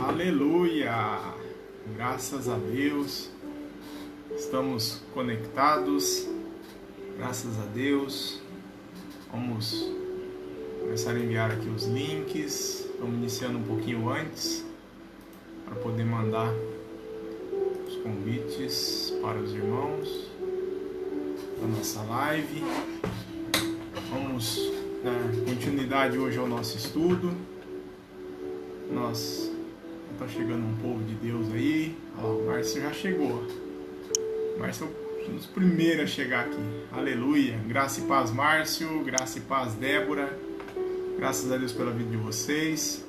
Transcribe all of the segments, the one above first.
Aleluia! Graças a Deus, estamos conectados, graças a Deus. Vamos começar a enviar aqui os links, estamos iniciando um pouquinho antes, para poder mandar os convites para os irmãos da nossa live. Vamos dar continuidade hoje ao nosso estudo. Está chegando um povo de Deus aí. O Márcio já chegou. O Márcio é um dos primeiros a chegar aqui. Aleluia. Graça e paz, Márcio. Graça e paz, Débora. Graças a Deus pela vida de vocês.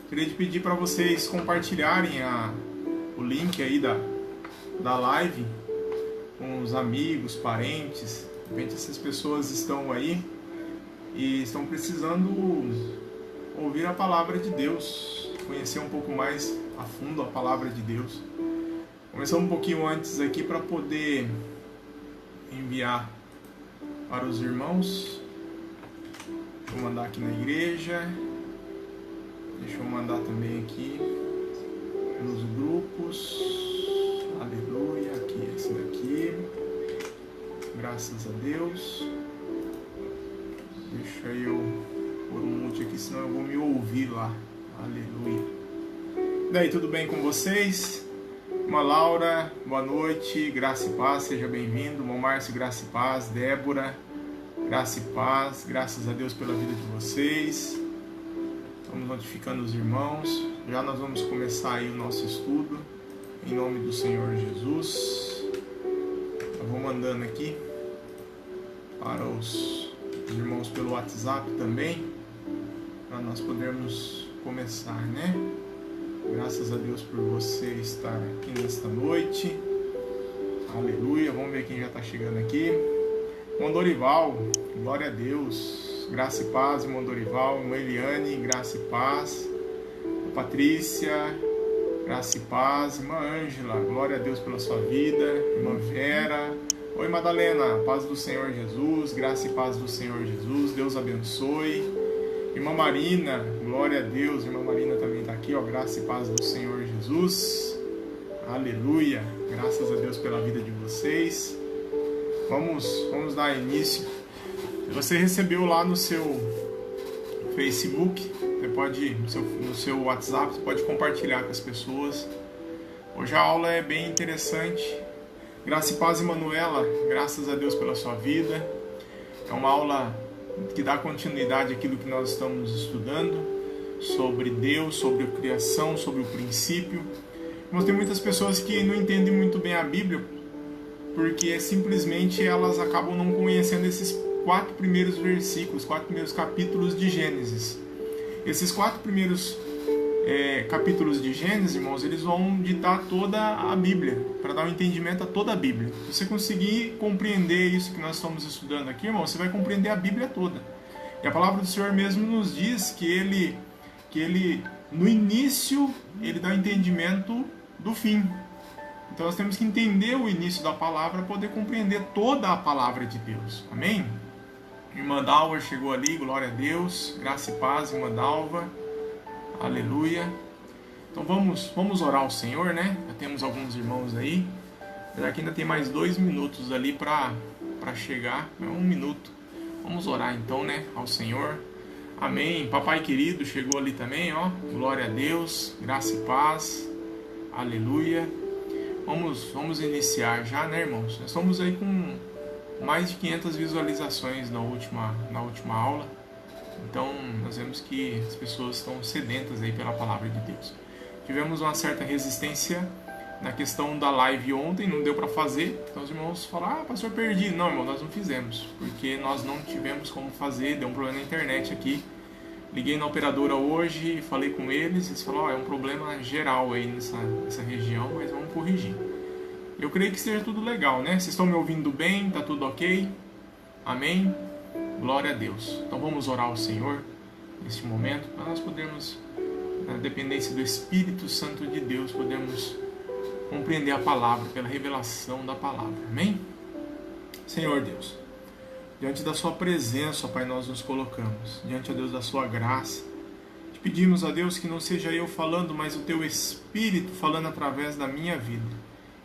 Queria te pedir para vocês compartilharem o link aí da live com os amigos, parentes. De repente essas pessoas estão aí e estão precisando ouvir a palavra de Deus, conhecer um pouco mais a fundo a palavra de Deus. Começar um pouquinho antes aqui para poder enviar para os irmãos. Deixa eu mandar aqui na igreja. Deixa eu mandar também aqui nos grupos. Aleluia. Aqui, esse daqui. Graças a Deus. Deixa eu pôr um mute aqui, senão eu vou me ouvir lá. Aleluia. E daí, tudo bem com vocês? Irmã Laura, boa noite. Graça e paz, seja bem-vindo. Irmão Márcio, graça e paz. Débora, graça e paz. Graças a Deus pela vida de vocês. Estamos notificando os irmãos. Já nós vamos começar aí o nosso estudo. Em nome do Senhor Jesus. Eu vou mandando aqui para os irmãos pelo WhatsApp também, para nós podermos começar, né? Graças a Deus por você estar aqui nesta noite. Aleluia. Vamos ver quem já está chegando aqui. Irmão Dorival, glória a Deus. Graça e paz, irmão Dorival. Irmã Eliane, graça e paz. Patrícia, graça e paz. Irmã Ângela, glória a Deus pela sua vida. Irmã Vera. Oi, Madalena, paz do Senhor Jesus, graça e paz do Senhor Jesus, Deus abençoe. Irmã Marina, glória a Deus, irmã Marina também está aqui, ó, graça e paz do Senhor Jesus. Aleluia, graças a Deus pela vida de vocês. Vamos dar início. Se você recebeu lá no seu Facebook, você pode, no seu WhatsApp, você pode compartilhar com as pessoas. Hoje a aula é bem interessante. Graça e paz, Emanuela, graças a Deus pela sua vida. É uma aula que dá continuidade àquilo que nós estamos estudando, sobre Deus, sobre a criação, sobre o princípio. Mas tem muitas pessoas que não entendem muito bem a Bíblia, porque simplesmente elas acabam não conhecendo esses 4 primeiros versículos, 4 primeiros capítulos de Gênesis. Esses 4 primeiros capítulos de Gênesis, irmãos, eles vão ditar toda a Bíblia, para dar um entendimento a toda a Bíblia. Se você conseguir compreender isso que nós estamos estudando aqui, irmão, você vai compreender a Bíblia toda. E a palavra do Senhor mesmo nos diz que ele no início, ele dá o entendimento do fim. Então nós temos que entender o início da palavra para poder compreender toda a palavra de Deus. Amém? Irmã Dalva chegou ali, glória a Deus, graça e paz, irmã Dalva. Aleluia. Então vamos orar ao Senhor, né? Já temos alguns irmãos aí. Apesar que ainda tem mais 2 minutos ali para chegar. É 1 minuto. Vamos orar então, né? Ao Senhor. Amém. Papai querido chegou ali também, ó. Glória a Deus. Graça e paz. Aleluia. Vamos iniciar já, né, irmãos? Nós estamos aí com mais de 500 visualizações na última aula. Então, nós vemos que as pessoas estão sedentas aí pela palavra de Deus. Tivemos uma certa resistência na questão da live ontem, não deu para fazer. Então, os irmãos falaram, pastor, perdi. Não, irmão, nós não fizemos, porque nós não tivemos como fazer, deu um problema na internet aqui. Liguei na operadora hoje, falei com eles, eles falaram, é um problema geral aí nessa região, mas vamos corrigir. Eu creio que seja tudo legal, né? Vocês estão me ouvindo bem? Tá tudo ok? Amém? Glória a Deus. Então vamos orar ao Senhor neste momento, para nós podermos, na dependência do Espírito Santo de Deus, podermos compreender a palavra, pela revelação da palavra. Amém? Senhor Deus, diante da sua presença, ó Pai, nós nos colocamos, diante, ó Deus, da sua graça, Te pedimos, ó Deus, que não seja eu falando, mas o Teu Espírito falando através da minha vida.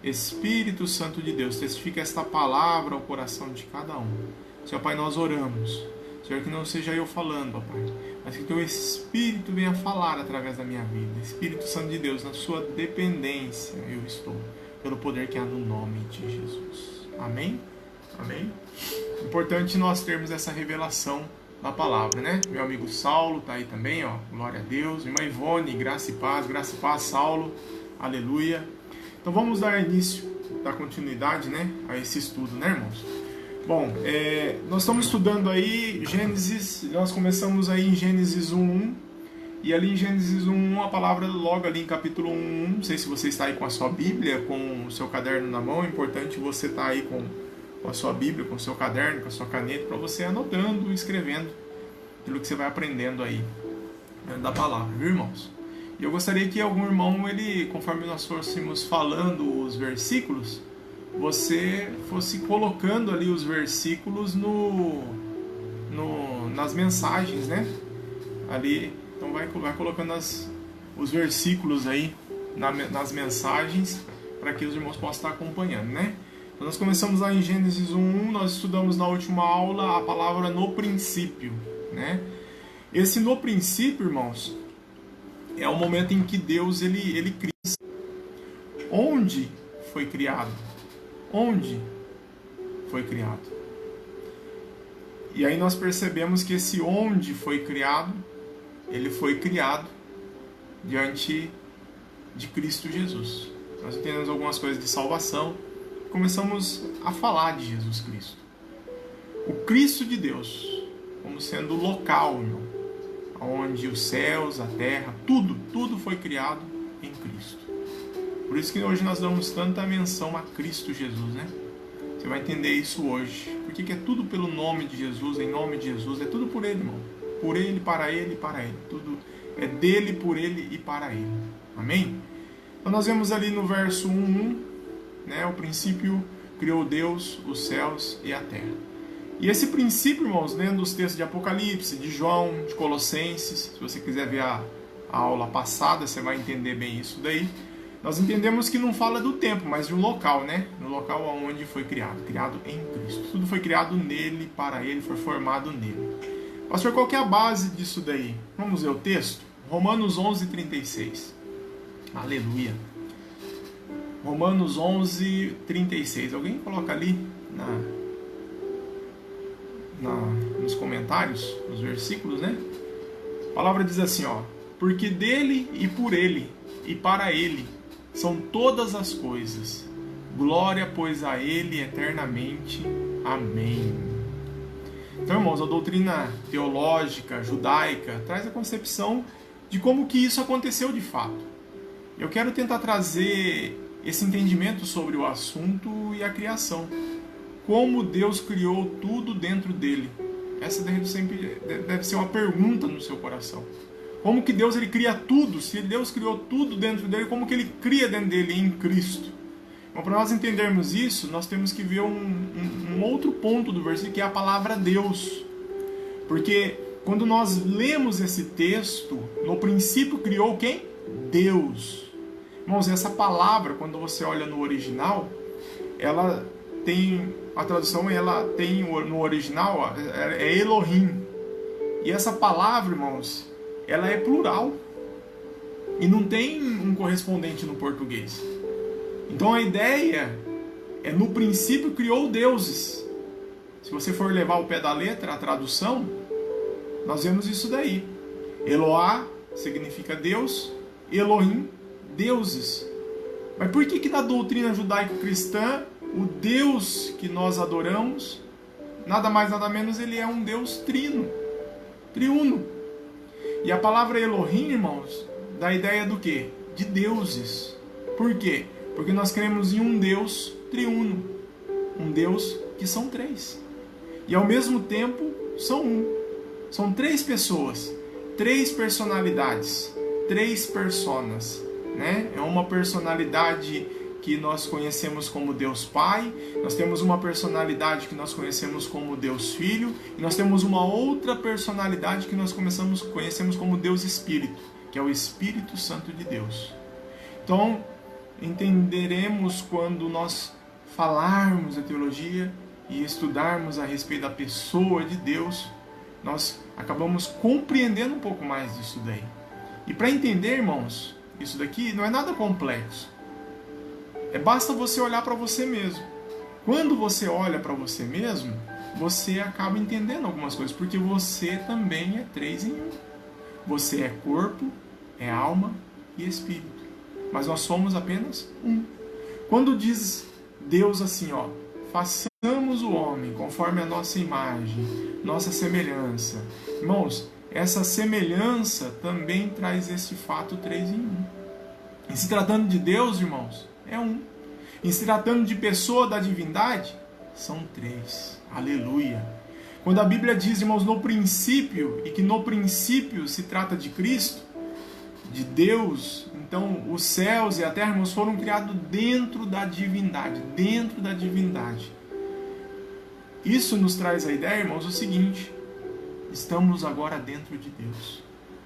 Espírito Santo de Deus, testifica esta palavra ao coração de cada um. Senhor Pai, nós oramos. Senhor, que não seja eu falando, ó Pai, mas que o Teu Espírito venha falar através da minha vida. Espírito Santo de Deus, na sua dependência eu estou, pelo poder que há no nome de Jesus. Amém? Amém? Importante nós termos essa revelação da palavra, né? Meu amigo Saulo tá aí também, ó. Glória a Deus. Irmã Ivone, graça e paz, Saulo. Aleluia. Então vamos dar início, dar continuidade, né, a esse estudo, né, irmãos? Bom, nós estamos estudando aí Gênesis, nós começamos aí em Gênesis 1.1, e ali em Gênesis 1.1, a palavra logo ali em capítulo 1.1, não sei se você está aí com a sua Bíblia, com o seu caderno na mão, é importante você estar aí com a sua Bíblia, com o seu caderno, com a sua caneta, para você anotando, escrevendo aquilo que você vai aprendendo aí, né, da palavra, viu, irmãos? E eu gostaria que algum irmão, conforme nós fôssemos falando os versículos, você fosse colocando ali os versículos nas mensagens, né? Ali, então vai colocando os versículos aí nas mensagens para que os irmãos possam estar acompanhando, né? Então nós começamos lá em Gênesis 1.1, nós estudamos na última aula a palavra no princípio, né? Esse no princípio, irmãos, é o momento em que Deus ele cria. Onde foi criado? Onde foi criado? E aí nós percebemos que esse onde foi criado, ele foi criado diante de Cristo Jesus. Nós entendemos algumas coisas de salvação, começamos a falar de Jesus Cristo. O Cristo de Deus, como sendo o local, irmão, onde os céus, a terra, tudo foi criado em Cristo. Por isso que hoje nós damos tanta menção a Cristo Jesus, né? Você vai entender isso hoje. Porque é tudo pelo nome de Jesus, em nome de Jesus, é tudo por Ele, irmão. Por Ele, para Ele e para Ele. Tudo é dele, por Ele e para Ele. Amém? Então nós vemos ali no verso 1, né? O princípio criou Deus os céus e a terra. E esse princípio, irmãos, lendo os textos de Apocalipse, de João, de Colossenses, se você quiser ver a aula passada, você vai entender bem isso daí. Nós entendemos que não fala do tempo, mas de um local, né? No local onde foi criado em Cristo. Tudo foi criado nele, para ele, foi formado nele. Pastor, qual que é a base disso daí? Vamos ver o texto? Romanos 11:36. Aleluia. Romanos 11:36. Alguém coloca ali nos comentários, os versículos, né? A palavra diz assim, ó: porque dele e por ele e para ele são todas as coisas. Glória, pois, a ele eternamente. Amém. Então, irmãos, a doutrina teológica, judaica, traz a concepção de como que isso aconteceu de fato. Eu quero tentar trazer esse entendimento sobre o assunto e a criação. Como Deus criou tudo dentro dele. Essa deve ser uma pergunta no seu coração. Como que Deus ele cria tudo? Se Deus criou tudo dentro dele, como que ele cria dentro dele em Cristo? Então, para nós entendermos isso, nós temos que ver um outro ponto do versículo, que é a palavra Deus. Porque quando nós lemos esse texto, no princípio criou quem? Deus. Irmãos, essa palavra, quando você olha no original, ela tem, a tradução ela tem no original, é Elohim. E essa palavra, irmãos, ela é plural e não tem um correspondente no português. Então a ideia é: no princípio criou deuses. Se você for levar ao pé da letra a tradução, nós vemos isso daí. Eloá significa Deus, Elohim, deuses. Mas por que na doutrina judaico-cristã o Deus que nós adoramos, nada mais nada menos, ele é um Deus triuno? E a palavra Elohim, irmãos, dá a ideia do quê? De deuses. Por quê? Porque nós cremos em um Deus triuno. Um Deus que são três. E ao mesmo tempo são um. São três pessoas, três personalidades, três personas, né? É uma personalidade que nós conhecemos como Deus Pai, nós temos uma personalidade que nós conhecemos como Deus Filho, e nós temos uma outra personalidade que nós conhecemos como Deus Espírito, que é o Espírito Santo de Deus. Então, entenderemos quando nós falarmos a teologia e estudarmos a respeito da pessoa de Deus, nós acabamos compreendendo um pouco mais disso daí. E para entender, irmãos, isso daqui não é nada complexo. Basta você olhar para você mesmo. Quando você olha para você mesmo, você acaba entendendo algumas coisas, porque você também é 3 em 1. Você é corpo, é alma e espírito. Mas nós somos apenas um. Quando diz Deus assim, ó, façamos o homem conforme a nossa imagem, nossa semelhança. Irmãos, essa semelhança também traz esse fato 3 em 1. E se tratando de Deus, irmãos, é 1. E se tratando de pessoa da divindade, são 3. Aleluia. Quando a Bíblia diz, irmãos, no princípio, e que no princípio se trata de Cristo, de Deus, então os céus e a terra, irmãos, foram criados dentro da divindade. Dentro da divindade. Isso nos traz a ideia, irmãos, o seguinte: estamos agora dentro de Deus.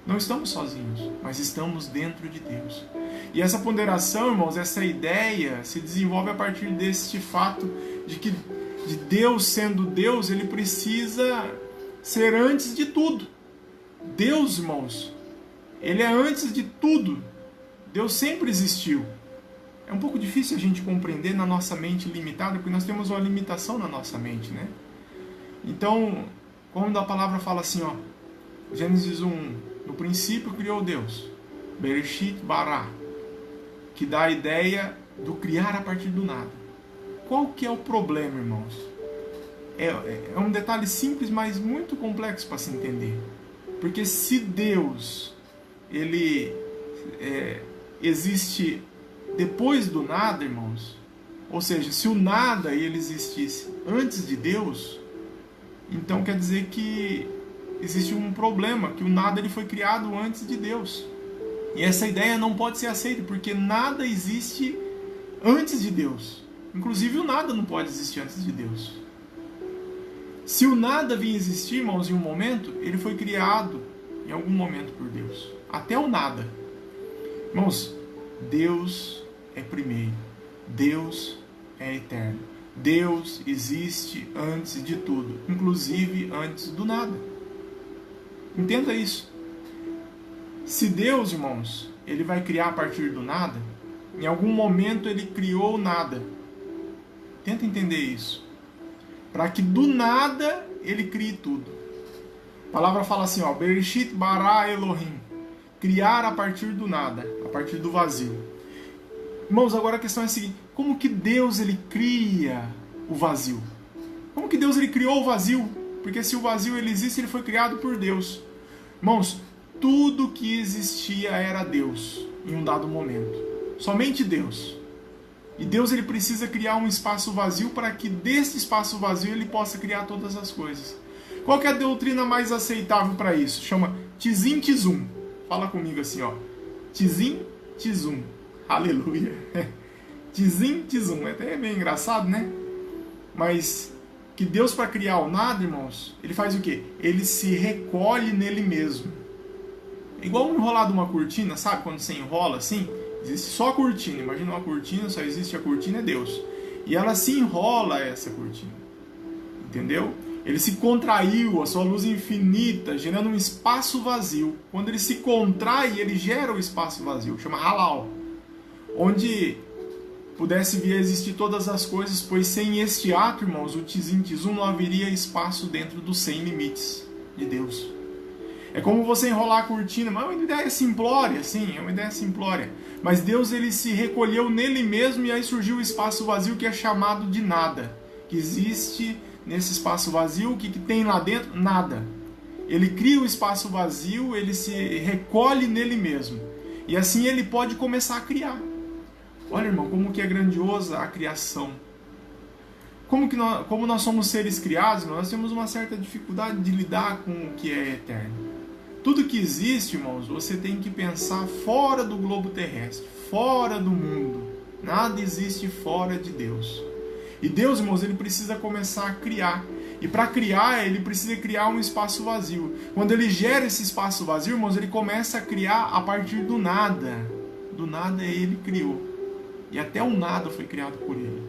Não estamos sozinhos, mas estamos dentro de Deus. E essa ponderação, irmãos, essa ideia se desenvolve a partir deste fato de Deus sendo Deus, ele precisa ser antes de tudo. Deus, irmãos, ele é antes de tudo. Deus sempre existiu. É um pouco difícil a gente compreender na nossa mente limitada, porque nós temos uma limitação na nossa mente, né? Então, quando a palavra fala assim, ó, Gênesis 1, no princípio criou Deus, Bereshit bara, que dá a ideia do criar a partir do nada. Qual que é o problema, irmãos? É um detalhe simples, mas muito complexo para se entender. Porque se Deus, ele existe depois do nada, irmãos, ou seja, se o nada ele existisse antes de Deus, então quer dizer que existe um problema, que o nada ele foi criado antes de Deus. E essa ideia não pode ser aceita, porque nada existe antes de Deus. Inclusive o nada não pode existir antes de Deus. Se o nada vinha existir, irmãos, em um momento, ele foi criado em algum momento por Deus. Até o nada. Irmãos, Deus é primeiro. Deus é eterno. Deus existe antes de tudo, inclusive antes do nada. Entenda isso. Se Deus, irmãos, ele vai criar a partir do nada, em algum momento ele criou o nada. Tenta entender isso. Para que do nada ele crie tudo. A palavra fala assim, ó, Bereshit bara Elohim, criar a partir do nada, a partir do vazio. Irmãos, agora a questão é a seguinte: como que Deus ele cria o vazio? Como que Deus ele criou o vazio? Porque se o vazio ele existe, ele foi criado por Deus. Irmãos, tudo que existia era Deus em um dado momento. Somente Deus. E Deus ele precisa criar um espaço vazio para que desse espaço vazio ele possa criar todas as coisas. Qual que é a doutrina mais aceitável para isso? Chama Tzim Tzum. Fala comigo assim, ó. Tzim Tzum. Aleluia. Tzim Tzum. É até meio engraçado, né? Mas que Deus, para criar o nada, irmãos, ele faz o quê? Ele se recolhe nele mesmo. É igual enrolar de uma cortina, sabe? Quando você enrola assim, existe só a cortina. Imagina uma cortina, só existe a cortina, é Deus. E ela se enrola, essa cortina. Entendeu? Ele se contraiu, a sua luz infinita, gerando um espaço vazio. Quando ele se contrai, ele gera o espaço vazio, chama halal. Onde pudesse vir a existir todas as coisas, pois sem este ato, irmãos, o Tzim Tzum, não haveria espaço dentro dos sem limites de Deus. É como você enrolar a cortina, mas é uma ideia simplória, sim, é uma ideia simplória. Mas Deus ele se recolheu nele mesmo e aí surgiu o espaço vazio que é chamado de nada. Que existe nesse espaço vazio, o que tem lá dentro? Nada. Ele cria o espaço vazio, ele se recolhe nele mesmo. E assim ele pode começar a criar. Olha, irmão, como que é grandiosa a criação. Como nós somos seres criados, nós temos uma certa dificuldade de lidar com o que é eterno. Tudo que existe, irmãos, você tem que pensar fora do globo terrestre, fora do mundo. Nada existe fora de Deus. E Deus, irmãos, ele precisa começar a criar. E para criar, ele precisa criar um espaço vazio. Quando ele gera esse espaço vazio, irmãos, ele começa a criar a partir do nada. Do nada ele criou. E até o nada foi criado por ele.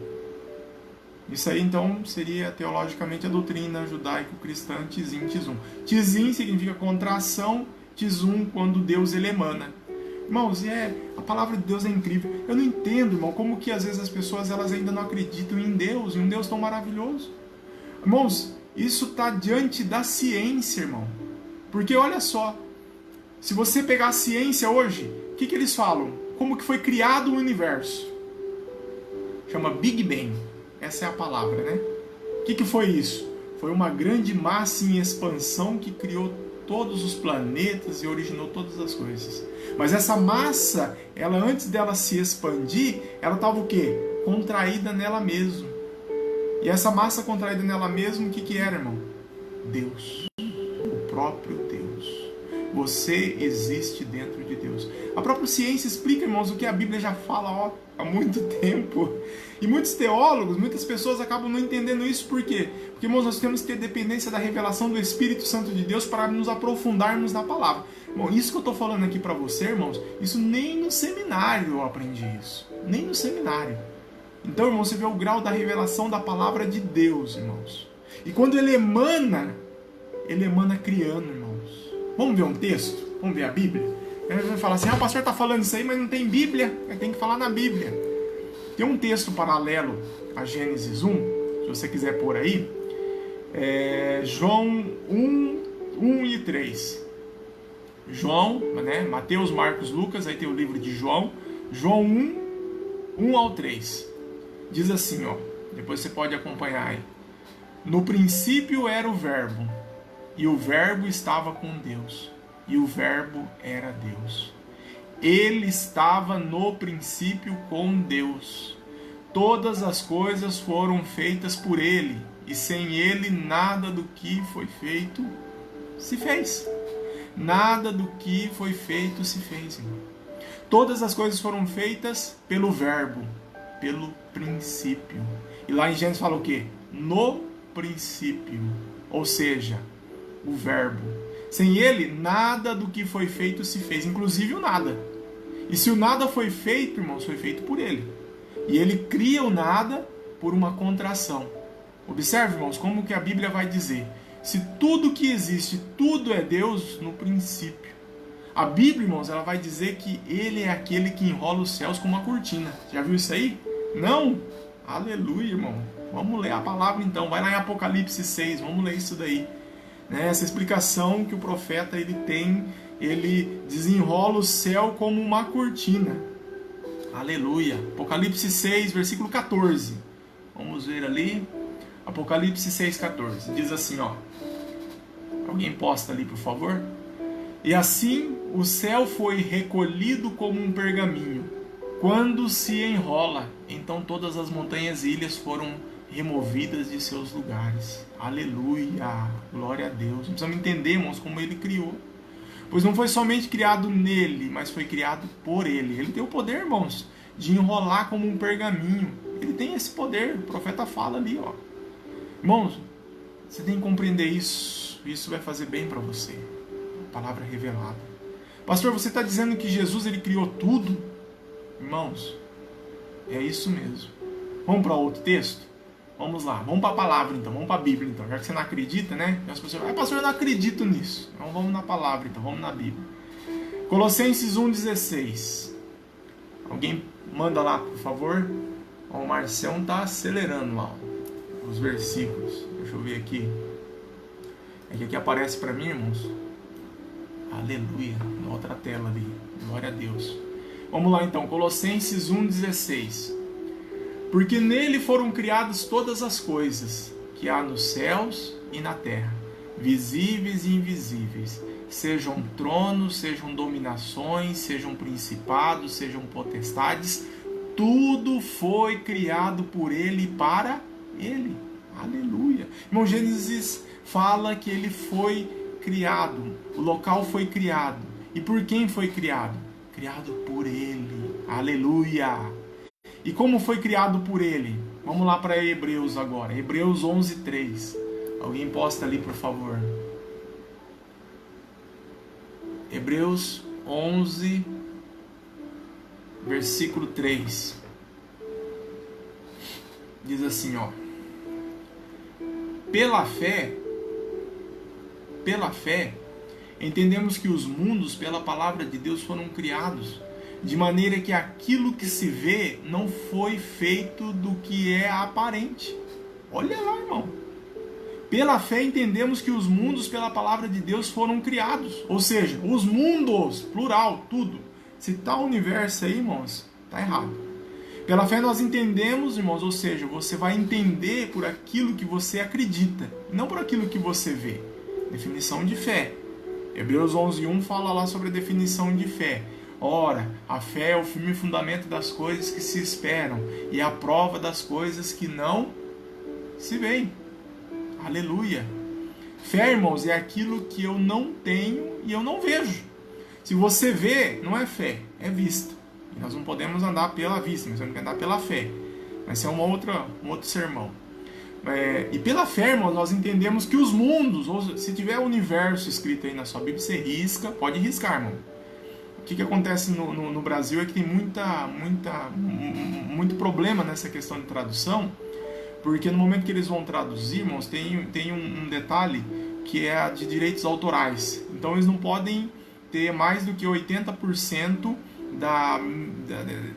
Isso aí, então, seria teologicamente a doutrina judaico-cristã Tizim, Tizum. Tizim significa contração, Tizum, quando Deus ele emana. Irmãos, a palavra de Deus é incrível. Eu não entendo, irmão, como que às vezes as pessoas elas ainda não acreditam em Deus, em um Deus tão maravilhoso. Irmãos, isso está diante da ciência, irmão. Porque olha só, se você pegar a ciência hoje, o que eles falam? Como que foi criado o universo? Chama Big Bang. Essa é a palavra, né? O que foi isso? Foi uma grande massa em expansão que criou todos os planetas e originou todas as coisas. Mas essa massa, ela antes dela se expandir, ela estava o quê? Contraída nela mesma. E essa massa contraída nela mesma, o que era, irmão? Deus. O próprio Deus. Você existe dentro de Deus. A própria ciência explica, irmãos, o que a Bíblia já fala há muito tempo. E muitos teólogos, muitas pessoas acabam não entendendo isso. Por quê? Porque, irmãos, nós temos que ter dependência da revelação do Espírito Santo de Deus para nos aprofundarmos na palavra. Bom, isso que eu estou falando aqui para você, irmãos, isso nem no seminário eu aprendi isso. Nem no seminário. Então, irmãos, você vê o grau da revelação da palavra de Deus, irmãos. E quando ele emana criando, irmãos. Vamos ver um texto? Vamos ver a Bíblia? Ele vai falar assim, o pastor está falando isso aí, mas não tem Bíblia. Tem que falar na Bíblia. Tem um texto paralelo a Gênesis 1, se você quiser pôr aí. João 1 e 3. João, né? Mateus, Marcos, Lucas, aí tem o livro de João. João 1 ao 3. Diz assim, depois você pode acompanhar aí. No princípio era o Verbo, e o Verbo estava com Deus, e o Verbo era Deus. Ele estava no princípio com Deus. Todas as coisas foram feitas por ele, e sem ele nada do que foi feito se fez. Nada do que foi feito se fez, irmão. Todas as coisas foram feitas pelo Verbo, pelo princípio. E lá em Gênesis fala o quê? No princípio. Ou seja, o Verbo. Sem ele, nada do que foi feito se fez, inclusive o nada. E se o nada foi feito, irmãos, foi feito por ele. E ele cria o nada por uma contração. Observe, irmãos, como que a Bíblia vai dizer. Se tudo que existe, tudo é Deus no princípio. A Bíblia, irmãos, ela vai dizer que ele é aquele que enrola os céus com uma cortina. Já viu isso aí? Não? Aleluia, irmão. Vamos ler a palavra então. Vai lá em Apocalipse 6, vamos ler isso daí. Essa explicação que o profeta ele tem, ele desenrola o céu como uma cortina. Aleluia. Apocalipse 6, versículo 14. Vamos ver ali. Apocalipse 6, 14. Diz assim, Alguém posta ali, por favor. E assim o céu foi recolhido como um pergaminho. Quando se enrola, então todas as montanhas e ilhas foram removidas de seus lugares. Aleluia, glória a Deus. Precisamos entender, irmãos, como ele criou. Pois não foi somente criado nele, mas foi criado por ele. Ele tem o poder, irmãos, de enrolar como um pergaminho. Ele tem esse poder, o profeta fala ali, Irmãos, você tem que compreender isso. Isso vai fazer bem para você. A palavra revelada. Pastor, você está dizendo que Jesus ele criou tudo? Irmãos, é isso mesmo. Vamos para outro texto? Vamos lá, vamos para a palavra então, vamos para a Bíblia então. Já que você não acredita, né? As pessoas, pastor, eu não acredito nisso. Então vamos na palavra então, vamos na Bíblia. Colossenses 1,16. Alguém manda lá, por favor. O Marcião está acelerando lá os versículos. Deixa eu ver aqui. É que aqui aparece para mim, irmãos. Aleluia. Na outra tela ali. Glória a Deus. Vamos lá então. Colossenses 1,16. Porque nele foram criadas todas as coisas que há nos céus e na terra, visíveis e invisíveis, sejam tronos, sejam dominações, sejam principados, sejam potestades, tudo foi criado por ele e para ele. Aleluia. Irmão, Gênesis fala que ele foi criado, o local foi criado. E por quem foi criado? Criado por ele. Aleluia. E como foi criado por ele? Vamos lá para Hebreus agora. Hebreus 11:3. Alguém posta ali, por favor. Hebreus 11, versículo 3. Diz assim, ó. Pela fé, entendemos que os mundos, pela palavra de Deus, foram criados, de maneira que aquilo que se vê não foi feito do que é aparente. Olha lá, irmão. Pela fé entendemos que os mundos, pela palavra de Deus, foram criados. Ou seja, os mundos, plural, tudo. Se tá o universo aí, irmãos, tá errado. Pela fé nós entendemos, irmãos, ou seja, você vai entender por aquilo que você acredita, não por aquilo que você vê. Definição de fé. Hebreus 11:1 fala lá sobre a definição de fé. Ora, a fé é o firme fundamento das coisas que se esperam e a prova das coisas que não se veem. Aleluia. Fé, irmãos, é aquilo que eu não tenho e eu não vejo. Se você vê, não é fé, é vista. E nós não podemos andar pela vista, nós temos que andar pela fé. Mas isso é um outro sermão. E pela fé, irmãos, nós entendemos que os mundos, ou se tiver o universo escrito aí na sua Bíblia, você risca, pode riscar, irmão. O que acontece no Brasil é que tem muito problema nessa questão de tradução, porque no momento que eles vão traduzir, irmãos, tem um detalhe que é a de direitos autorais. Então eles não podem ter mais do que 80%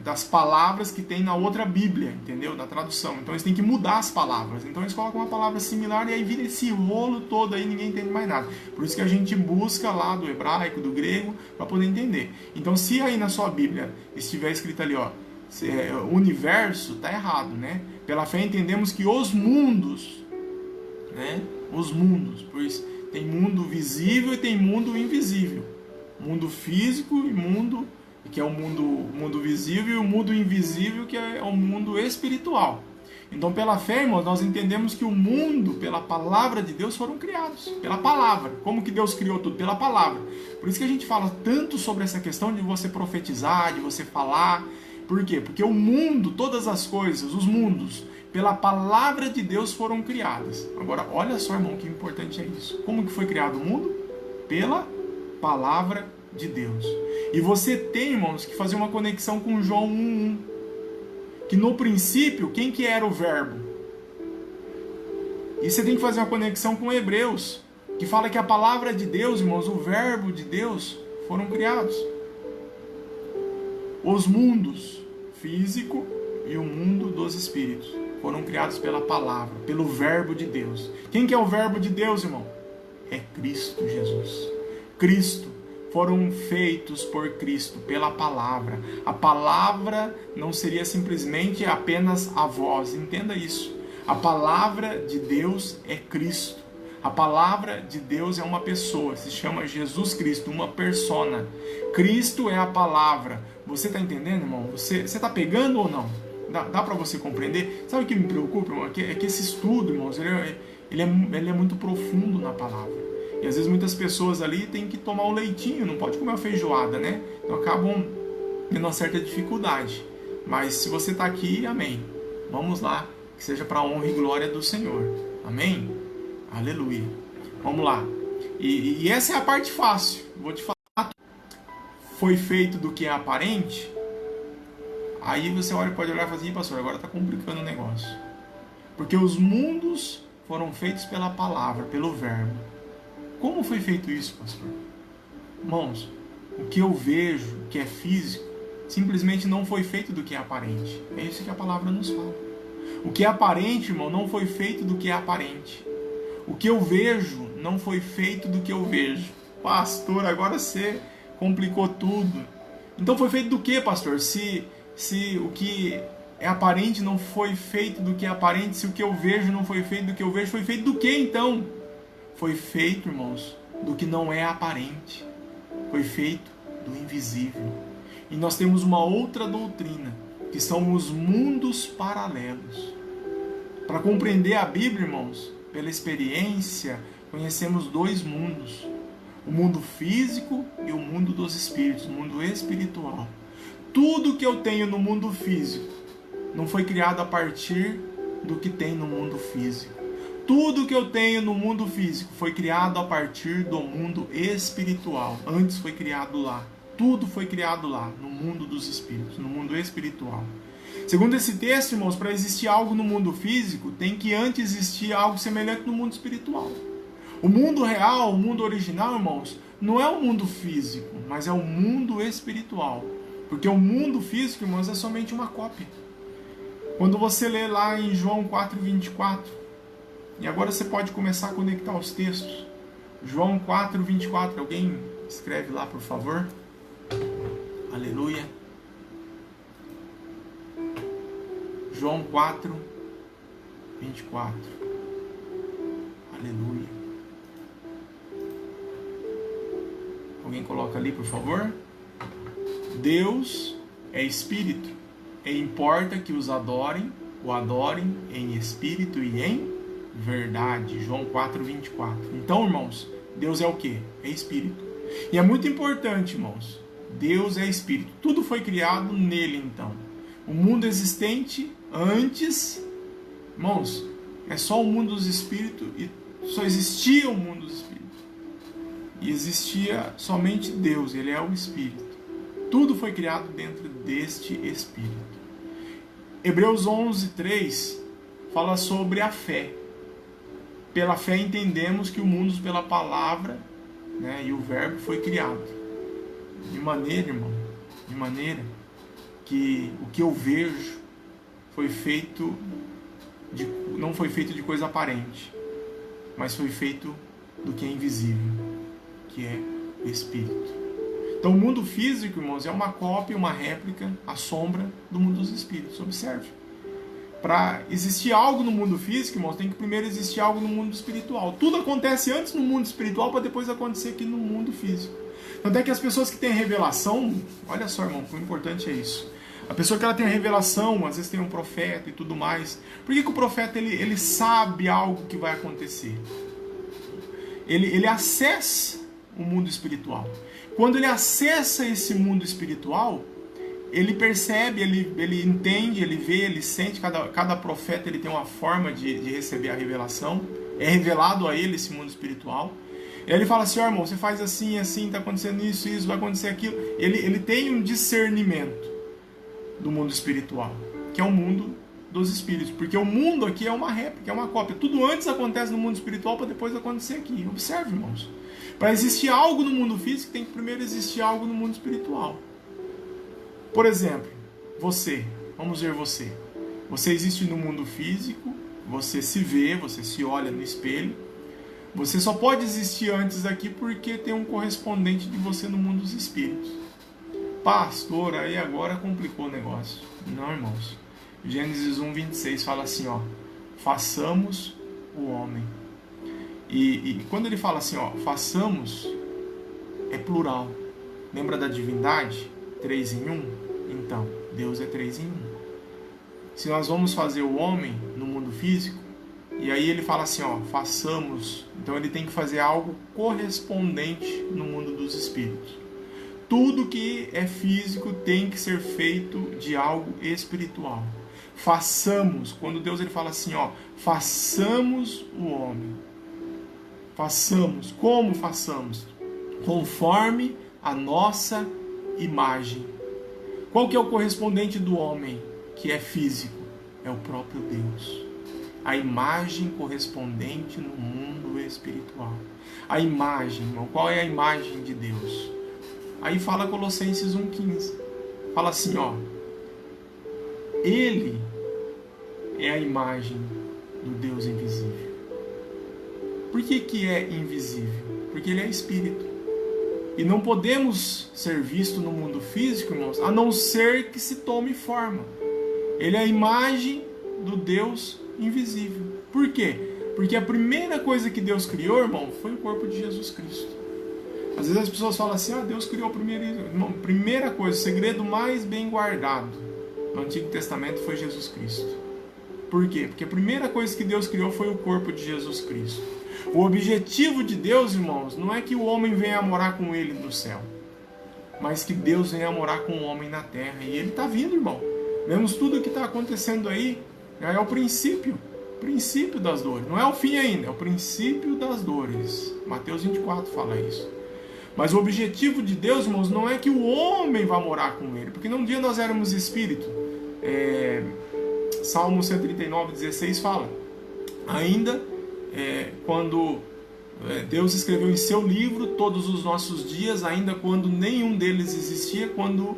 das palavras que tem na outra Bíblia, entendeu? Da tradução. Então eles têm que mudar as palavras. Então eles colocam uma palavra similar e aí vira esse rolo todo aí, ninguém entende mais nada. Por isso que a gente busca lá do hebraico, do grego, para poder entender. Então se aí na sua Bíblia estiver escrito ali, ó, universo, tá errado, né? Pela fé entendemos que os mundos, né? Os mundos, pois tem mundo visível e tem mundo invisível. Mundo físico e mundo, que é o mundo visível, e o mundo invisível, que é o mundo espiritual. Então, pela fé, irmãos, nós entendemos que o mundo, pela palavra de Deus, foram criados. Pela palavra. Como que Deus criou tudo? Pela palavra. Por isso que a gente fala tanto sobre essa questão de você profetizar, de você falar. Por quê? Porque o mundo, todas as coisas, os mundos, pela palavra de Deus foram criadas. Agora, olha só, irmão, que importante é isso. Como que foi criado o mundo? Pela palavra de Deus. E você tem, irmãos, que fazer uma conexão com João 1:1. Que no princípio, quem que era o verbo? E você tem que fazer uma conexão com Hebreus, que fala que a palavra de Deus, irmãos, o verbo de Deus, foram criados. Os mundos físico e o mundo dos espíritos foram criados pela palavra, pelo verbo de Deus. Quem que é o verbo de Deus, irmão? É Cristo Jesus. Cristo. Foram feitos por Cristo, pela palavra. A palavra não seria simplesmente apenas a voz. Entenda isso. A palavra de Deus é Cristo. A palavra de Deus é uma pessoa. Se chama Jesus Cristo, uma persona. Cristo é a palavra. Você está entendendo, irmão? Você está pegando ou não? Dá para você compreender? Sabe o que me preocupa, irmão? É que esse estudo, irmãos, ele é muito profundo na palavra. E às vezes muitas pessoas ali têm que tomar um leitinho, não pode comer uma feijoada, né? Então acabam tendo uma certa dificuldade. Mas se você está aqui, amém. Vamos lá, que seja para a honra e glória do Senhor. Amém? Aleluia. Vamos lá. E essa é a parte fácil. Vou te falar. Foi feito do que é aparente. Aí você pode olhar e falar assim, pastor, agora está complicando o negócio. Porque os mundos foram feitos pela palavra, pelo verbo. Como foi feito isso, pastor? Irmãos, o que eu vejo, que é físico, simplesmente não foi feito do que é aparente. É isso que a palavra nos fala. O que é aparente, irmão, não foi feito do que é aparente. O que eu vejo não foi feito do que eu vejo. Pastor, agora você complicou tudo. Então foi feito do que, pastor? Se o que é aparente não foi feito do que é aparente, se o que eu vejo não foi feito do que eu vejo, foi feito do que então? Foi feito, irmãos, do que não é aparente. Foi feito do invisível. E nós temos uma outra doutrina, que são os mundos paralelos. Para compreender a Bíblia, irmãos, pela experiência, conhecemos dois mundos. O mundo físico e o mundo dos espíritos, o mundo espiritual. Tudo que eu tenho no mundo físico, não foi criado a partir do que tem no mundo físico. Tudo que eu tenho no mundo físico foi criado a partir do mundo espiritual. Antes foi criado lá. Tudo foi criado lá, no mundo dos espíritos, no mundo espiritual. Segundo esse texto, irmãos, para existir algo no mundo físico, tem que antes existir algo semelhante no mundo espiritual. O mundo real, o mundo original, irmãos, não é o mundo físico, mas é o mundo espiritual. Porque o mundo físico, irmãos, é somente uma cópia. Quando você lê lá em João 4:24, e agora você pode começar a conectar os textos. João 4:24, alguém escreve lá, por favor. Aleluia. João 4:24. Aleluia. Alguém coloca ali, por favor. Deus é espírito, e importa que o adorem em espírito e em verdade. João 4:24. Então, irmãos, Deus é o quê? É espírito. E é muito importante, irmãos. Deus é espírito. Tudo foi criado nele, então. O mundo existente antes, irmãos, é só o mundo dos espíritos e só existia o mundo dos espíritos. E existia somente Deus, ele é o espírito. Tudo foi criado dentro deste espírito. Hebreus 11:3 fala sobre a fé. Pela fé entendemos que o mundo pela palavra, né, e o verbo foi criado. De maneira, irmão, de maneira que o que eu vejo foi feito não foi feito de coisa aparente, mas foi feito do que é invisível, que é o espírito. Então o mundo físico, irmãos, é uma cópia, uma réplica, a sombra do mundo dos espíritos. Observe. Para existir algo no mundo físico, irmãos, tem que primeiro existir algo no mundo espiritual. Tudo acontece antes no mundo espiritual para depois acontecer aqui no mundo físico. Tanto é que as pessoas que têm revelação, olha só, irmão, o importante é isso. A pessoa que ela tem a revelação, às vezes tem um profeta e tudo mais. Por que o profeta ele sabe algo que vai acontecer? Ele acessa o mundo espiritual. Quando ele acessa esse mundo espiritual, ele percebe, ele entende, ele vê, ele sente. Cada profeta ele tem uma forma de receber a revelação. É revelado a ele esse mundo espiritual. E aí ele fala assim, ó, irmão, você faz assim, assim, está acontecendo isso, vai acontecer aquilo. Ele tem um discernimento do mundo espiritual, que é o mundo dos espíritos. Porque o mundo aqui é uma réplica, é uma cópia. Tudo antes acontece no mundo espiritual para depois acontecer aqui. Observe, irmãos. Para existir algo no mundo físico, tem que primeiro existir algo no mundo espiritual. Por exemplo, você. Vamos ver você. Você existe no mundo físico, você se vê, você se olha no espelho. Você só pode existir antes aqui porque tem um correspondente de você no mundo dos espíritos. Pastor, aí agora complicou o negócio. Não, irmãos. Gênesis 1:26 fala assim, ó. Façamos o homem. E quando ele fala assim, ó, façamos, é plural. Lembra da divindade? 3 em 1? Então, Deus é 3 em 1. Se nós vamos fazer o homem no mundo físico, e aí ele fala assim, ó, façamos. Então ele tem que fazer algo correspondente no mundo dos espíritos. Tudo que é físico tem que ser feito de algo espiritual. Façamos. Quando Deus ele fala assim, ó, façamos o homem. Façamos. Como façamos? Conforme a nossa imagem. Qual que é o correspondente do homem que é físico? É o próprio Deus. A imagem correspondente no mundo espiritual. A imagem, irmão, qual é a imagem de Deus? Aí fala Colossenses 1:15. Fala assim, ó. Ele é a imagem do Deus invisível. Por que é invisível? Porque ele é espírito. E não podemos ser vistos no mundo físico, irmãos, a não ser que se tome forma. Ele é a imagem do Deus invisível. Por quê? Porque a primeira coisa que Deus criou, irmão, foi o corpo de Jesus Cristo. Às vezes as pessoas falam assim, Deus criou primeiro. Irmão, primeira coisa, o segredo mais bem guardado no Antigo Testamento foi Jesus Cristo. Por quê? Porque a primeira coisa que Deus criou foi o corpo de Jesus Cristo. O objetivo de Deus, irmãos, não é que o homem venha morar com ele no céu, mas que Deus venha morar com o homem na terra. E ele está vindo, irmão. Vemos tudo o que está acontecendo aí, é o princípio das dores. Não é o fim ainda, é o princípio das dores. Mateus 24 fala isso. Mas o objetivo de Deus, irmãos, não é que o homem vá morar com ele, porque num dia nós éramos espírito. Salmo 139, 16 fala, ainda quando Deus escreveu em seu livro todos os nossos dias, ainda quando nenhum deles existia, quando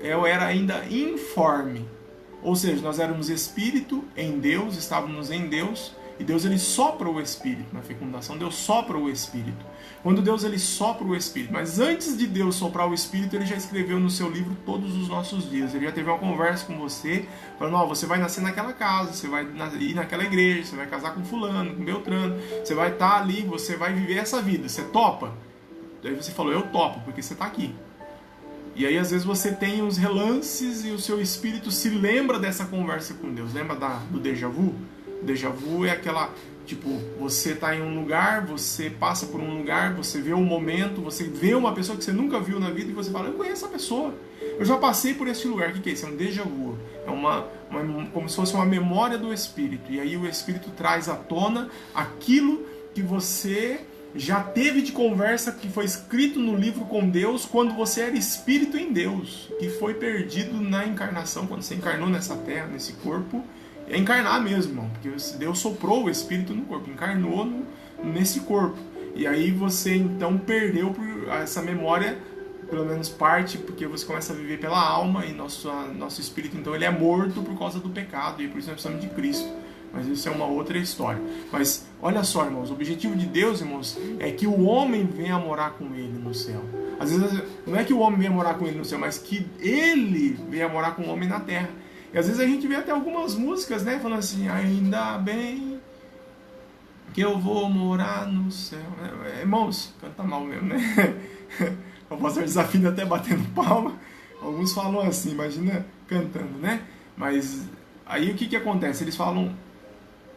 eu era ainda informe. Ou seja, nós éramos espírito em Deus, estávamos em Deus, e Deus ele sopra o espírito. Na fecundação, Deus sopra o espírito. Quando Deus ele sopra o espírito, mas antes de Deus soprar o espírito, ele já escreveu no seu livro todos os nossos dias. Ele já teve uma conversa com você, falando, você vai nascer naquela casa, você vai ir naquela igreja, você vai casar com fulano, com Beltrano, você vai estar ali, você vai viver essa vida, você topa? Aí você falou, eu topo, porque você está aqui. E aí às vezes você tem os relances e o seu espírito se lembra dessa conversa com Deus. Lembra do déjà vu? O déjà vu é aquela, tipo, você está em um lugar, você passa por um lugar, você vê um momento, você vê uma pessoa que você nunca viu na vida e você fala, eu conheço essa pessoa, eu já passei por esse lugar. O que é isso? É um déjà vu. É como se fosse uma memória do espírito. E aí o espírito traz à tona aquilo que você já teve de conversa, que foi escrito no livro com Deus quando você era espírito em Deus, que foi perdido na encarnação, quando você encarnou nessa terra, nesse corpo. É encarnar mesmo, irmão, porque Deus soprou o espírito no corpo, encarnou nesse corpo. E aí você então perdeu essa memória, pelo menos parte, porque você começa a viver pela alma, e nosso espírito então ele é morto por causa do pecado, e por isso nós precisamos de Cristo. Mas isso é uma outra história. Mas olha só, irmãos, o objetivo de Deus, irmãos, é que o homem venha morar com ele no céu. Às vezes não é que o homem venha morar com ele no céu, mas que ele venha morar com o homem na terra. E às vezes a gente vê até algumas músicas, né, falando assim, ainda bem que eu vou morar no céu. Irmãos, canta mal mesmo, né? O pastor desafina até batendo palma. Alguns falam assim, imagina cantando, né? Mas aí o que acontece? Eles falam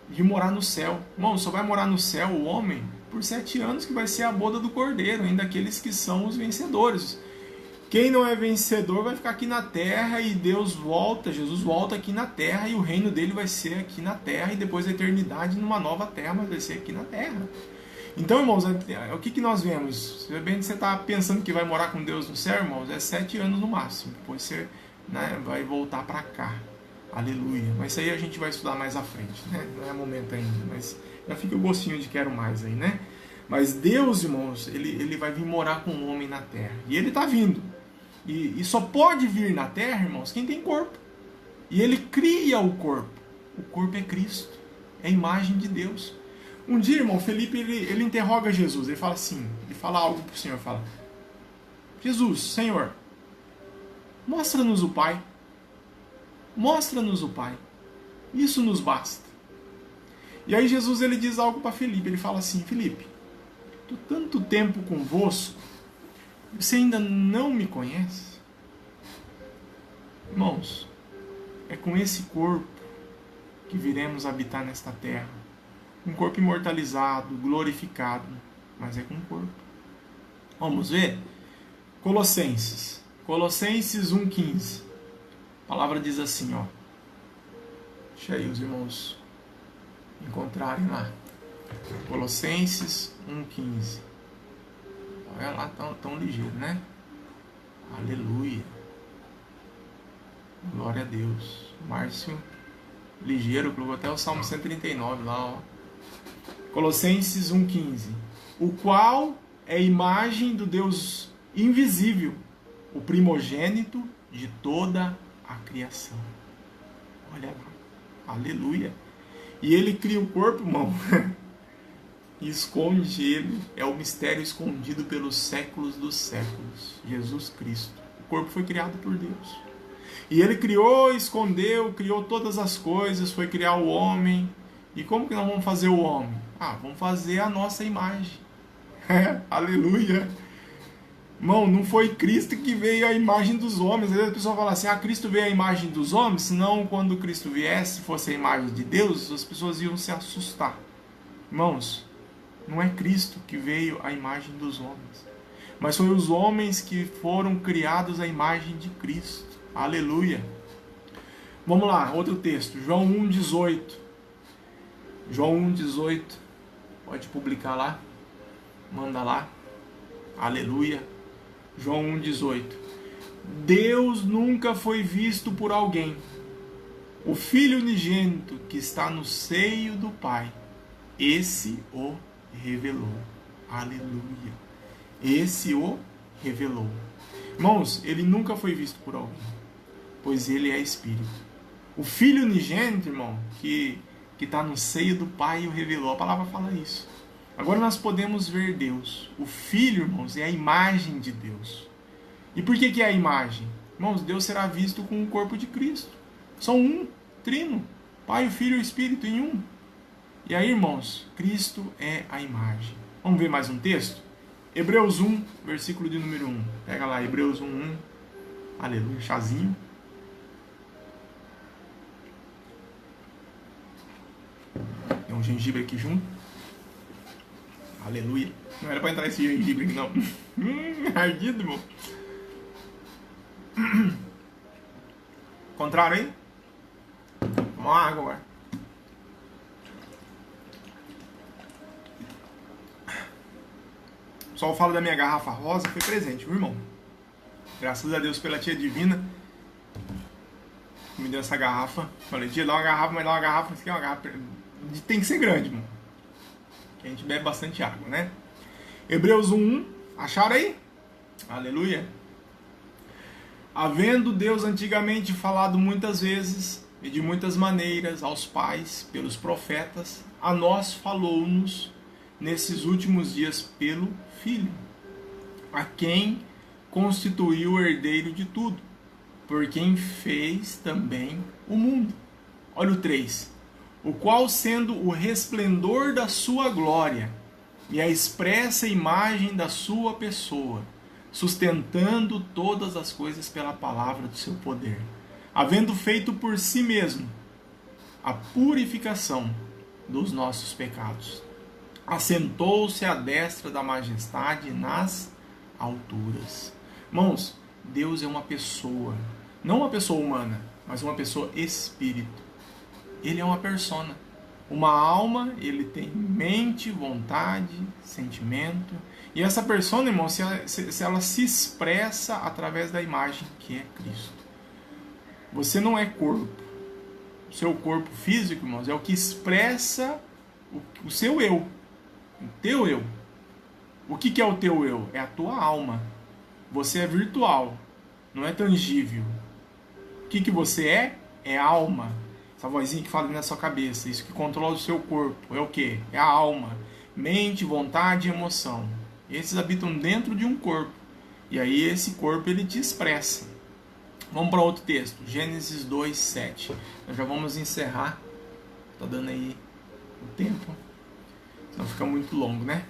de morar no céu. Irmão, só vai morar no céu o homem por 7 anos, que vai ser a boda do Cordeiro, ainda aqueles que são os vencedores. Quem não é vencedor vai ficar aqui na terra, e Jesus volta aqui na terra, e o reino dele vai ser aqui na terra, e depois a eternidade numa nova terra, mas vai ser aqui na terra. Então, irmãos, o que nós vemos? Se bem que você está pensando que vai morar com Deus no céu, irmãos, é 7 anos no máximo, depois você, né, vai voltar para cá. Aleluia. Mas isso aí a gente vai estudar mais à frente, né? Não é momento ainda, mas já fica o gostinho de quero mais aí, né? Mas Deus, irmãos, ele vai vir morar com o homem na terra. E ele está vindo. E só pode vir na terra, irmãos, quem tem corpo. E ele cria o corpo. O corpo é Cristo. É a imagem de Deus. Um dia, irmão, Felipe, ele interroga Jesus. Ele fala assim, ele fala algo para o Senhor. Fala, Jesus, Senhor, mostra-nos o Pai. Mostra-nos o Pai. Isso nos basta. E aí Jesus ele diz algo para Felipe. Ele fala assim, Felipe, estou tanto tempo convosco, você ainda não me conhece? Irmãos, é com esse corpo que viremos habitar nesta terra. Um corpo imortalizado, glorificado, mas é com um corpo. Vamos ver? Colossenses 1,15. A palavra diz assim, ó. Deixa aí os irmãos encontrarem lá. Colossenses 1,15. Olha lá, tão ligeiro, né? Aleluia. Glória a Deus. Márcio, ligeiro, colocou até o Salmo 139 lá, ó. Colossenses 1,15. O qual é a imagem do Deus invisível, o primogênito de toda a criação. Olha lá. Aleluia. E ele cria o corpo, irmão. E esconde ele. É o mistério escondido pelos séculos dos séculos. Jesus Cristo. O corpo foi criado por Deus. E ele criou, escondeu, criou todas as coisas, foi criar o homem. E como que nós vamos fazer o homem? Vamos fazer a nossa imagem. Aleluia. Irmão, não foi Cristo que veio a imagem dos homens. Às vezes a pessoa fala assim, Cristo veio a imagem dos homens, senão quando Cristo viesse, fosse a imagem de Deus, as pessoas iam se assustar. Irmãos, não é Cristo que veio a imagem dos homens, mas foi os homens que foram criados à imagem de Cristo. Aleluia. Vamos lá, outro texto, João 1,18. João 1,18. Pode publicar lá. Manda lá. Aleluia. João 1,18. Deus nunca foi visto por alguém. O Filho unigênito que está no seio do Pai, esse o revelou. Aleluia. Esse o revelou. Irmãos, ele nunca foi visto por alguém, pois ele é Espírito. O Filho unigênito, irmão, que está no seio do Pai o revelou. A palavra fala isso. Agora nós podemos ver Deus. O Filho, irmãos, é a imagem de Deus. E por que é a imagem? Irmãos, Deus será visto com o corpo de Cristo. São um, trino. Pai, o Filho e o Espírito em um. E aí, irmãos, Cristo é a imagem. Vamos ver mais um texto? Hebreus 1, versículo de número 1. Pega lá, Hebreus 1, 1. Aleluia, chazinho. Tem um gengibre aqui junto. Aleluia. Não era para entrar esse gengibre aqui, não. Ardido, irmão. Contrário aí? Vamos lá agora. O pessoal fala da minha garrafa rosa, foi presente, viu, irmão? Graças a Deus pela tia divina que me deu essa garrafa. Falei, tia, dá uma garrafa, mas dá uma garrafa. Isso aqui é uma garrafa. Tem que ser grande, irmão. Que a gente bebe bastante água, né? Hebreus 1:1. Acharam aí? Aleluia. Havendo Deus antigamente falado muitas vezes e de muitas maneiras aos pais pelos profetas, a nós falou-nos nesses últimos dias pelo Filho, a quem constituiu o herdeiro de tudo, por quem fez também o mundo. Olha o 3. O qual, sendo o resplendor da sua glória e a expressa imagem da sua pessoa, sustentando todas as coisas pela palavra do seu poder, havendo feito por si mesmo a purificação dos nossos pecados, assentou-se à destra da majestade nas alturas. Irmãos, Deus é uma pessoa, não uma pessoa humana, mas uma pessoa espírito. Ele é uma persona, uma alma. Ele tem mente, vontade, sentimento. E essa persona, irmão, ela se expressa através da imagem que é Cristo. Você não é corpo. O seu corpo físico, irmãos, é o que expressa o seu eu. O teu eu. O que é o teu eu? É a tua alma. Você é virtual, não é tangível. O que você é? É alma. Essa vozinha que fala na sua cabeça, isso que controla o seu corpo, é o que? É a alma. Mente, vontade e emoção. Esses habitam dentro de um corpo. E aí esse corpo ele te expressa. Vamos para outro texto. Gênesis 2:7. Nós já vamos encerrar. Está dando aí o tempo. Senão fica muito longo, né?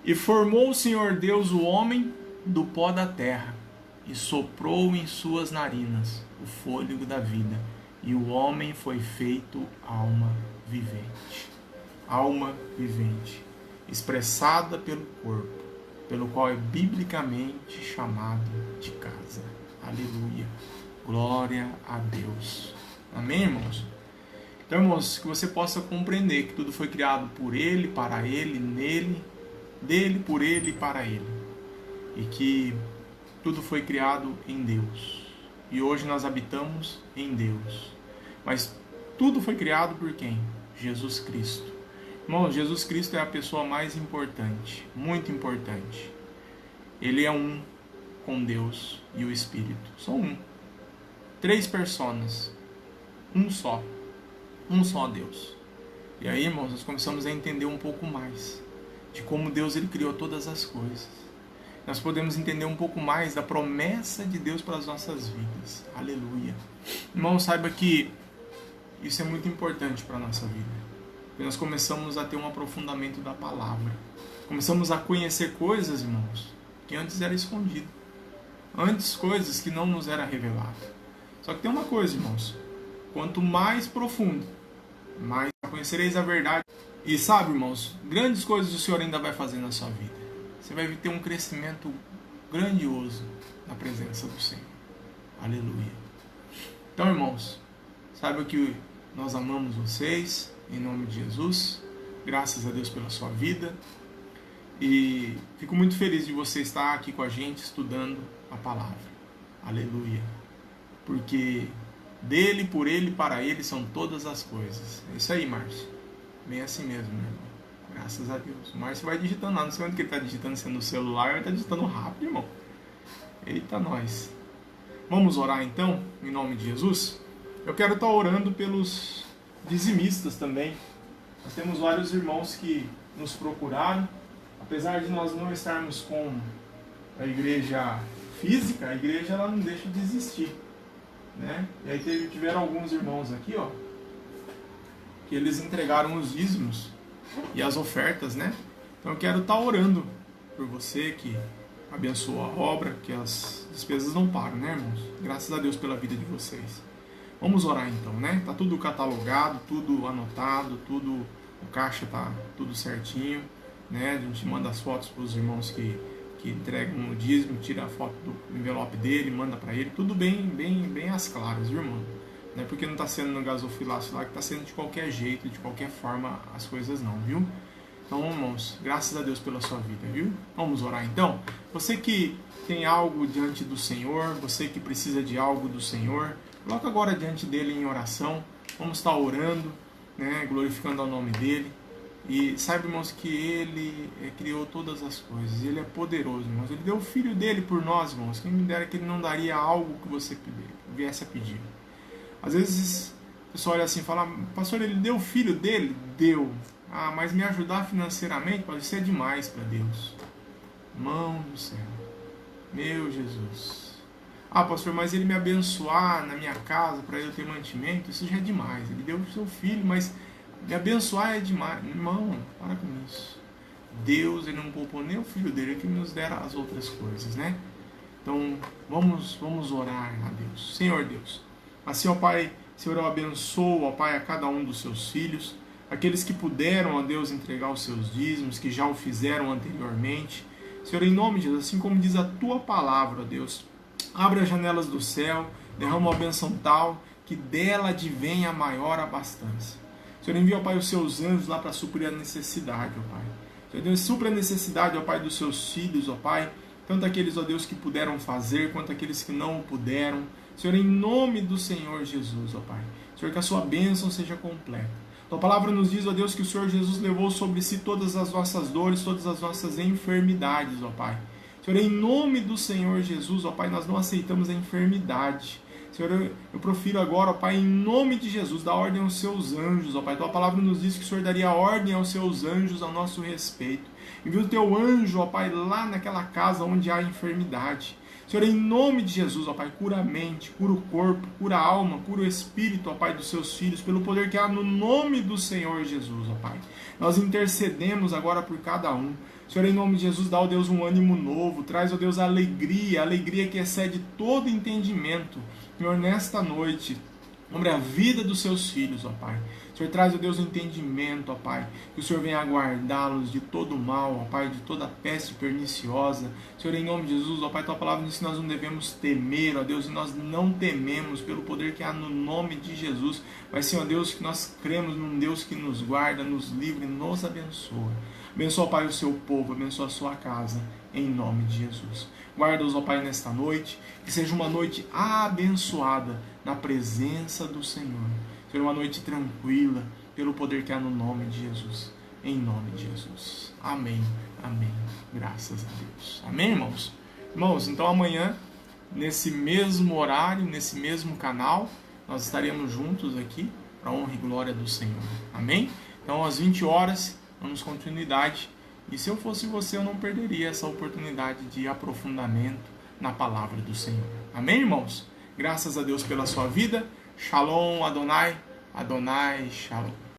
E formou o Senhor Deus o homem do pó da terra, e soprou em suas narinas o fôlego da vida, e o homem foi feito alma vivente. Alma vivente, expressada pelo corpo, pelo qual é biblicamente chamado de casa. Aleluia. Glória a Deus. Amém, irmãos? Então, irmãos, que você possa compreender que tudo foi criado por Ele, para Ele, nele, dele, por Ele e para Ele. E que tudo foi criado em Deus. E hoje nós habitamos em Deus. Mas tudo foi criado por quem? Jesus Cristo. Irmão, Jesus Cristo é a pessoa mais importante, muito importante. Ele é um com Deus e o Espírito. Só um. 3 personas. Um só Deus. E aí, irmãos, nós começamos a entender um pouco mais de como Deus ele criou todas as coisas. Nós podemos entender um pouco mais da promessa de Deus para as nossas vidas. Aleluia. Irmão, saiba que isso é muito importante para a nossa vida. Porque nós começamos a ter um aprofundamento da palavra. Começamos a conhecer coisas, irmãos, que antes era escondido. Antes coisas que não nos era revelado. Só que tem uma coisa, irmãos. Quanto mais profundo, mais conhecereis a verdade. E sabe, irmãos, grandes coisas o Senhor ainda vai fazer na sua vida. Você vai ter um crescimento grandioso na presença do Senhor. Aleluia. Então, irmãos, saiba que nós amamos vocês, em nome de Jesus. Graças a Deus pela sua vida. E fico muito feliz de você estar aqui com a gente, estudando a palavra. Aleluia. Porque dele, por ele, para ele são todas as coisas. É isso aí, Márcio. Bem assim mesmo, meu irmão. Graças a Deus. O Márcio vai digitando lá. Não sei onde que ele está digitando, se é no celular ou ele está digitando rápido, irmão. Eita, nós. Vamos orar então, em nome de Jesus? Eu quero estar orando pelos dizimistas também. Nós temos vários irmãos que nos procuraram. Apesar de nós não estarmos com a igreja física, a igreja ela não deixa de existir, né? E aí tiveram alguns irmãos aqui, ó, que eles entregaram os dízimos e as ofertas, né? Então eu quero estar orando por você que abençoa a obra, que as despesas não param, né, irmãos? Graças a Deus pela vida de vocês. Vamos orar então, né? Tá tudo catalogado, tudo anotado, tudo, o caixa tá tudo certinho, né? A gente manda as fotos para os irmãos que entregam o dízimo, tira a foto do envelope dele, manda para ele, tudo bem às claras, viu, irmão? Não é porque não está sendo no gasofilaço lá que está sendo de qualquer jeito, de qualquer forma as coisas não, viu? Então, irmãos, graças a Deus pela sua vida, viu? Vamos orar então? Você que tem algo diante do Senhor, você que precisa de algo do Senhor, coloca agora diante dele em oração. Vamos estar orando, né, glorificando ao nome dele. E saiba, irmãos, que ele criou todas as coisas. Ele é poderoso, irmãos. Ele deu o filho dele por nós, irmãos. Quem me dera que ele não daria algo que você viesse a pedir. Às vezes o pessoal olha assim e fala: pastor, ele deu o filho dele? Deu. Ah, mas me ajudar financeiramente pode ser demais para Deus. Mão do céu. Meu Jesus. Ah, pastor, mas ele me abençoar na minha casa para eu ter mantimento, isso já é demais. Ele deu o seu filho, mas me abençoar é demais. Irmão, para com isso. Deus, ele não poupou nem o filho dele, que nos dera as outras coisas, né? Então, vamos orar a Deus. Senhor Deus, assim, ó Pai, Senhor, eu abençoo, ó Pai, a cada um dos seus filhos, aqueles que puderam, ó Deus, entregar os seus dízimos, que já o fizeram anteriormente. Senhor, em nome de Jesus, assim como diz a Tua palavra, ó Deus, abre as janelas do céu, derrama uma bênção tal, que dela advenha a maior abastança. Senhor, envia, ó Pai, os seus anjos lá para suprir a necessidade, ó Pai. Senhor Deus, supra a necessidade, ó Pai, dos seus filhos, ó Pai, tanto aqueles, ó Deus, que puderam fazer, quanto aqueles que não o puderam. Senhor, em nome do Senhor Jesus, ó Pai. Senhor, que a sua bênção seja completa. Tua palavra nos diz, ó Deus, que o Senhor Jesus levou sobre si todas as nossas dores, todas as nossas enfermidades, ó Pai. Senhor, em nome do Senhor Jesus, ó Pai, nós não aceitamos a enfermidade. Senhor, eu profiro agora, ó Pai, em nome de Jesus, dá ordem aos seus anjos, ó Pai. Tua palavra nos diz que o Senhor daria ordem aos seus anjos a nosso respeito. Envia o teu anjo, ó Pai, lá naquela casa onde há enfermidade. Senhor, em nome de Jesus, ó Pai, cura a mente, cura o corpo, cura a alma, cura o espírito, ó Pai, dos seus filhos, pelo poder que há no nome do Senhor Jesus, ó Pai. Nós intercedemos agora por cada um. Senhor, em nome de Jesus, dá, ó Deus, um ânimo novo, traz, ó Deus, a alegria que excede todo entendimento. Senhor, nesta noite, sobre a vida dos seus filhos, ó Pai. Senhor, traz, ó Deus, o entendimento, ó Pai, que o Senhor venha guardá-los de todo mal, ó Pai, de toda peste perniciosa. Senhor, em nome de Jesus, ó Pai, tua palavra diz que nós não devemos temer, ó Deus, e nós não tememos pelo poder que há no nome de Jesus. Mas sim, ó Deus, que nós cremos num Deus que nos guarda, nos livra e nos abençoa. Abençoa, ó Pai, o seu povo, abençoa a sua casa, em nome de Jesus. Guarda-os, ó Pai, nesta noite, que seja uma noite abençoada na presença do Senhor. Seja uma noite tranquila, pelo poder que há no nome de Jesus. Em nome de Jesus. Amém, amém. Graças a Deus. Amém, irmãos? Irmãos, então amanhã, nesse mesmo horário, nesse mesmo canal, nós estaremos juntos aqui, para a honra e glória do Senhor. Amém? Então, às 20 horas, damos continuidade. E se eu fosse você, eu não perderia essa oportunidade de aprofundamento na palavra do Senhor. Amém, irmãos? Graças a Deus pela sua vida. Shalom, Adonai. Adonai, Shalom.